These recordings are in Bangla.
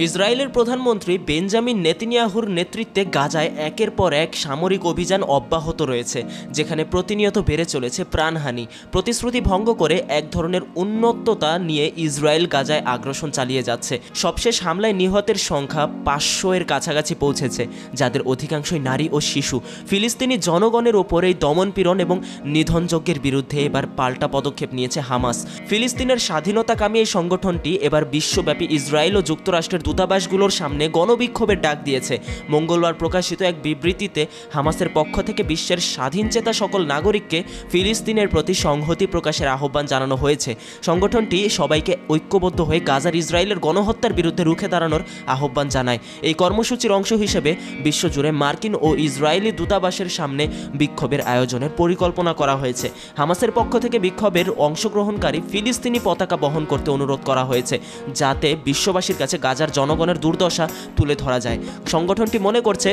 ইসরায়েলের প্রধানমন্ত্রী বেঞ্জামিন নেতানিয়াহুর নেতৃত্বে গাজায় একের পর এক সামরিক অভিযান অব্যাহত রয়েছে, যেখানে প্রতিনিয়ত বেড়ে চলেছে প্রাণহানি। প্রতিশ্রুতি ভঙ্গ করে এক ধরনের উন্নততা নিয়ে ইসরায়েল গাজায় আগ্রাসন চালিয়ে যাচ্ছে। সবশেষ হামলায় নিহতের সংখ্যা 500-এর কাছাকাছি পৌঁছেছে, যাদের অধিকাংশই নারী ও শিশু। ফিলিস্তিনি জনগণের ওপর এই দমনপীড়ন এবং নিধনযজ্ঞের বিরুদ্ধে এবার পাল্টা পদক্ষেপ নিয়েছে হামাস। ফিলিস্তিনের স্বাধীনতাকামী এই সংগঠনটি এবার বিশ্বব্যাপী ইসরায়েল ও যুক্তরাষ্ট্রের দূতাবাসগুলোর সামনে গণবিক্ষোভের ডাক দিয়েছে। মঙ্গলবার প্রকাশিত এক বিবৃতিতে হামাসের পক্ষ থেকে বিশ্বের স্বাধীনচেতা সকল নাগরিককে ফিলিস্তিনের প্রতি সংহতি প্রকাশের আহ্বান জানানো হয়েছে। সংগঠনটি সবাইকে ঐক্যবদ্ধ হয়ে গাজার ইসরায়েলের গণহত্যার বিরুদ্ধে রুখে দাঁড়ানোর আহ্বান জানায়। এই কর্মসূচির অংশ হিসেবে বিশ্বজুড়ে মার্কিন ও ইসরায়েলি দূতাবাসের সামনে বিক্ষোভের আয়োজনের পরিকল্পনা করা হয়েছে। হামাসের পক্ষ থেকে বিক্ষোভের অংশগ্রহণকারী ফিলিস্তিনি পতাকা বহন করতে অনুরোধ করা হয়েছে, যাতে বিশ্ববাসীর কাছে গাজার জনগণের দুর্দশা তুলে ধরা যায়। সংগঠনটি মনে করছে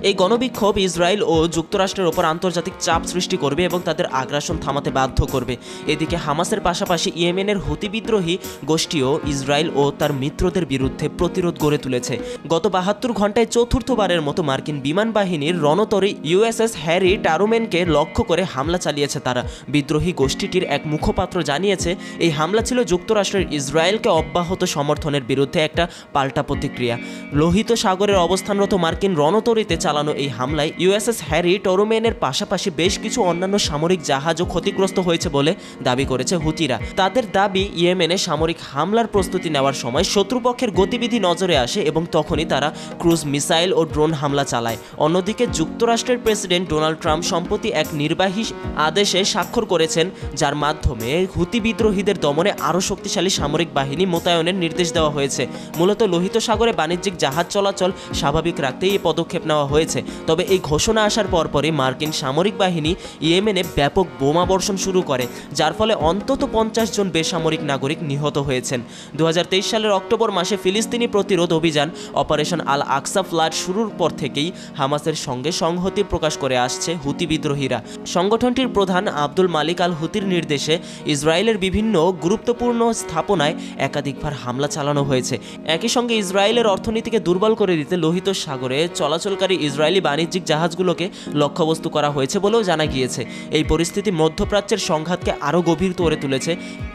এই গণবিক্ষোভ ইসরায়েল ও যুক্তরাষ্ট্রের ওপর আন্তর্জাতিক চাপ সৃষ্টি করবে এবং তাদের আগ্রাসন থামাতে বাধ্য করবে। এদিকে হামাসের পাশাপাশি ইয়েমেনের হুতি বিদ্রোহী গোষ্ঠীও ইসরায়েল ও তার মিত্রদের বিরুদ্ধে প্রতিরোধ গড়ে তুলেছে। গত 72 ঘন্টায় চতুর্থবারের মতো মার্কিন বিমান বাহিনীর রণতরী ইউএসএস হ্যারি ট্রুম্যানকে লক্ষ্য করে হামলা চালিয়েছে তারা। বিদ্রোহী গোষ্ঠীটির এক মুখপাত্র জানিয়েছে, এই হামলা ছিল যুক্তরাষ্ট্রের ইসরায়েলকে অব্যাহত সমর্থনের বিরুদ্ধে একটা পাল্টা প্রতিক্রিয়া। লোহিত সাগরের অবস্থানরত মার্কিন রণতরীতে চালানো এই হামলায় ইউএসএস হ্যারি ট্রুম্যানের পাশাপাশি বেশ কিছু অন্যান্য সামরিক জাহাজও ক্ষতিগ্রস্ত হয়েছে বলে দাবি করেছে হুতিরা। তাদের দাবি, ইয়েমেনে সামরিক হামলার প্রস্তুতি নেওয়ার সময় শত্রুপক্ষের গতিবিধি নজরে আসে এবং তখনই তারা ক্রুজ মিসাইল ও ড্রোন হামলা চালায়। অন্যদিকে যুক্তরাষ্ট্রের প্রেসিডেন্ট ডোনাল্ড ট্রাম্প সম্প্রতি এক নির্বাহী আদেশে স্বাক্ষর করেছেন, যার মাধ্যমে হুতি বিদ্রোহীদের দমনে আরও শক্তিশালী সামরিক বাহিনী মোতায়েনের নির্দেশ দেওয়া হয়েছে। মূলত লোহিত সাগরে বাণিজ্যিক জাহাজ চলাচল স্বাভাবিক রাখতেই এই পদক্ষেপ নেওয়া হয়েছে। তবে এই ঘোষণা আসার পরপরই মার্কিন সামরিক বাহিনী ইয়েমেনে ব্যাপক বোমা বর্ষণ শুরু করে, যার ফলে অন্তত 50 জন বেসামরিক নাগরিক নিহত হয়েছেন। 2023 সালের অক্টোবর মাসে ফিলিস্তিনি প্রতিরোধ অভিযান অপারেশন আল আকসা ফ্লাড শুরুর পর থেকেই হামাসের সঙ্গে সংহতি প্রকাশ করে আসছে হুতি বিদ্রোহীরা। সংগঠনটির প্রধান আব্দুল মালিক আল হুতির নির্দেশে ইসরায়েলের বিভিন্ন গুরুত্বপূর্ণ স্থাপনায় একাধিকবার হামলা চালানো হয়েছে। একই সঙ্গে ইসরায়েলের অর্থনীতিকে দুর্বল করে দিতে লোহিত সাগরে চলাচলকারী ইসরায়েলি বাণিজ্যিক জাহাজগুলোকে লক্ষ্যবস্তু করা হয়েছে বলেও জানা গিয়েছে। এই পরিস্থিতি মধ্যপ্রাচ্যের সংঘাতকে আরও গভীর করে তুলেছে।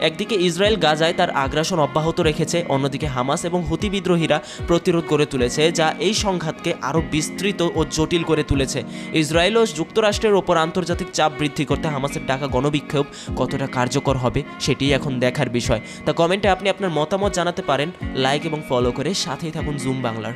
একদিকে ইসরায়েল গাজায় তার আগ্রাসন অব্যাহত রেখেছে, অন্যদিকে হামাস এবং হুতি বিদ্রোহীরা প্রতিরোধ গড়ে তুলেছে, যা এই সংঘাতকে আরও বিস্তৃত ও জটিল করে তুলেছে। ইসরায়েল ও যুক্তরাষ্ট্রের ওপর আন্তর্জাতিক চাপ বৃদ্ধি করতে হামাসের ডাকা গণবিক্ষোভ কতটা কার্যকর হবে সেটি এখন দেখার বিষয়। তা কমেন্টে আপনি আপনার মতামত জানাতে পারেন। লাইক এবং ফলো করে সাথেই থাকুন জুম বাংলার।